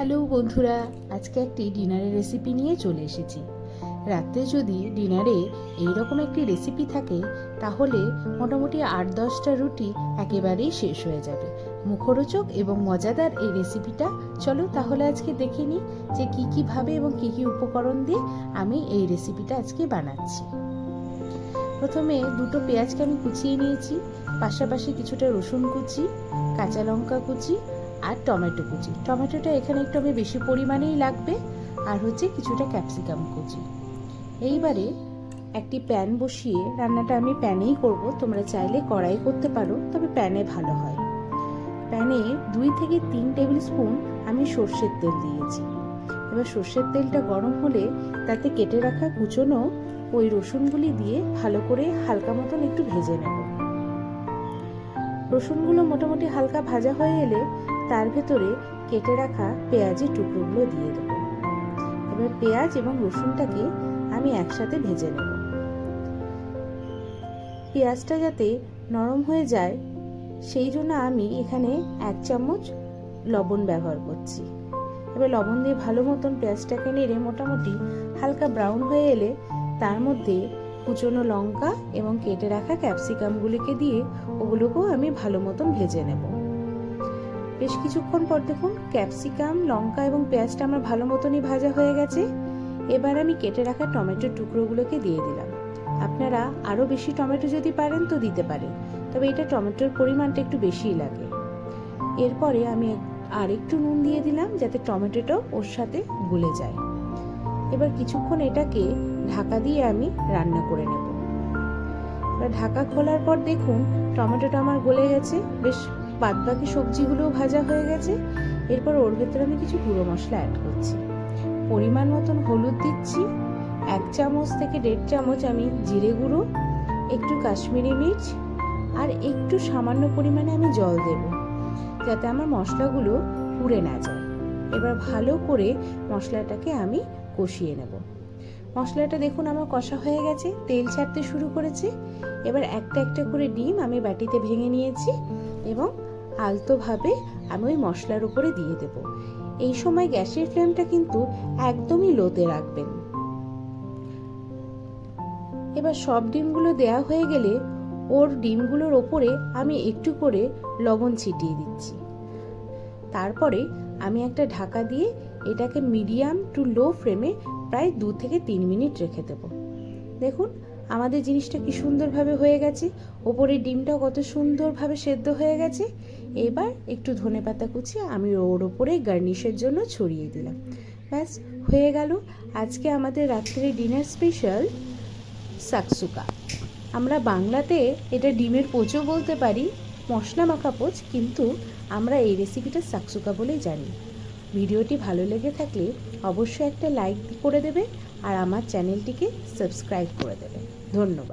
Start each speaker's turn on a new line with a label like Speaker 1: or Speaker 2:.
Speaker 1: Hello বন্ধুরা, আজকে একটি ডিনারের রেসিপি নিয়ে চলে এসেছি। রাতে যদি ডিনারে এইরকম একটি রেসিপি থাকে তাহলে মোটামুটি 8-10টা রুটি একেবারেই শেষ হয়ে যাবে। মুখরোচক এবং মজাদার এই রেসিপিটা চলো তাহলে আজকে দেখে নিই যে কী ভাবে এবং কী উপকরণ দিয়ে আমি এই রেসিপিটা আজকে বানাচ্ছি। প্রথমে দুটো পেঁয়াজকে আমি কুচিয়ে নিয়েছি, পাশাপাশি কিছুটা রসুন কুচি, কাঁচা লঙ্কা কুচি আর টমেটো কুচি। টমেটোটা এখানে একটু আমি বেশি পরিমাণেই লাগবে, আর হচ্ছে কিছুটা ক্যাপসিকাম কুচি। এইবারে একটি প্যান বসিয়ে, রান্নাটা আমি প্যানেই করব, তোমরা চাইলে কড়াই করতে পারো, তবে প্যানে ভালো হয়। প্যানে 2 থেকে 3 টেবিল স্পুন আমি সর্ষের তেল দিয়েছি। এবার সর্ষের তেলটা গরম হলে তাতে কেটে রাখা কুচনো ওই রসুনগুলি দিয়ে ভালো করে হালকা মতন একটু ভেজে নেব। রসুনগুলো মোটামুটি হালকা ভাজা হয়ে এলে তার ভেতরে কেটে রাখা পেঁয়াজের টুকরোগুলো দিয়ে দেব। এবার পেঁয়াজ এবং রসুনটাকে আমি একসাথে ভেজে নেব। পেঁয়াজটা যাতে নরম হয়ে যায় সেই জন্য আমি এখানে 1 চামচ লবণ ব্যবহার করছি। এবার লবণ দিয়ে ভালো মতন পেঁয়াজটাকে নেড়ে মোটামুটি হালকা ব্রাউন হয়ে এলে তার মধ্যে কুচনো লঙ্কা এবং কেটে রাখা ক্যাপসিকামগুলিকে দিয়ে ওগুলোকেও আমি ভালো মতন ভেজে নেব। বেশ কিছুক্ষণ পর দেখুন ক্যাপসিকাম, লঙ্কা এবং পেঁয়াজটা আমার ভালো মতনই ভাজা হয়ে গেছে। এবার আমি কেটে রাখা টমেটোর টুকরোগুলোকে দিয়ে দিলাম। আপনারা আরও বেশি টমেটো যদি পারেন তো দিতে পারেন, তবে এটা টমেটোর পরিমাণটা একটু বেশিই লাগে। এরপরে আমি আর একটু নুন দিয়ে দিলাম যাতে টমেটোটাও ওর সাথে গলে যায়। এবার কিছুক্ষণ এটাকে ঢাকা দিয়ে আমি রান্না করে নেব। এবার ঢাকা খোলার পর দেখুন টমেটোটা আমার গলে গেছে, বেশ বাদবাকি সবজিগুলোও ভাজা হয়ে গেছে। এরপর ওর ভেতরে আমি কিছু গুঁড়ো মশলা অ্যাড করছি। পরিমাণ মতন হলুদ দিচ্ছি, 1 চামচ থেকে 1.5 চামচ আমি জিরে গুঁড়ো, একটু কাশ্মীরি মির্চ আর একটু সামান্য পরিমাণে আমি জল দেব যাতে আমার মশলাগুলো পুড়ে না যায়। এবার ভালো করে মশলাটাকে আমি কষিয়ে নেব। মশলাটা দেখুন আমার কষা হয়ে গেছে, তেল ছাড়তে শুরু করেছে। এবার একটা একটা করে ডিম আমি বাটিতে ভেঙে নিয়েছি এবং আলতোভাবে আমি ওই মশলার উপরে দিয়ে দেব। এই সময় গ্যাসের ফ্লেমটা কিন্তু একদমই লোতে রাখবেন। এবার সব ডিমগুলো দেয়া হয়ে গেলে ওর ডিমগুলোর ওপরে আমি একটু করে লবণ ছিটিয়ে দিচ্ছি। তারপরে আমি একটা ঢাকা দিয়ে এটাকে মিডিয়াম টু লো ফ্লেমে প্রায় 2 থেকে 3 মিনিট রেখে দেব। দেখুন আমাদের জিনিসটা কি সুন্দরভাবে হয়ে গেছে, ওপরের ডিমটাও কত সুন্দরভাবে সেদ্ধ হয়ে গেছে। এবার একটু ধনেপাতা কুচি আমি ওর ওপরে গার্নিশের জন্য ছড়িয়ে দিলাম। ব্যাস হয়ে গেল আজকে আমাদের রাত্রে ডিনার স্পেশাল সাকসুকা। আমরা বাংলাতে এটা ডিমের পোচও বলতে পারি, মশলা মাখা পোচ, কিন্তু আমরা এই রেসিপিটা সাকসুকা বলেই জানি। ভিডিওটি ভালো লেগে থাকলে অবশ্যই একটা লাইক করে দেবে আর আমার চ্যানেলটিকে সাবস্ক্রাইব করে দেবে। ধন্যবাদ।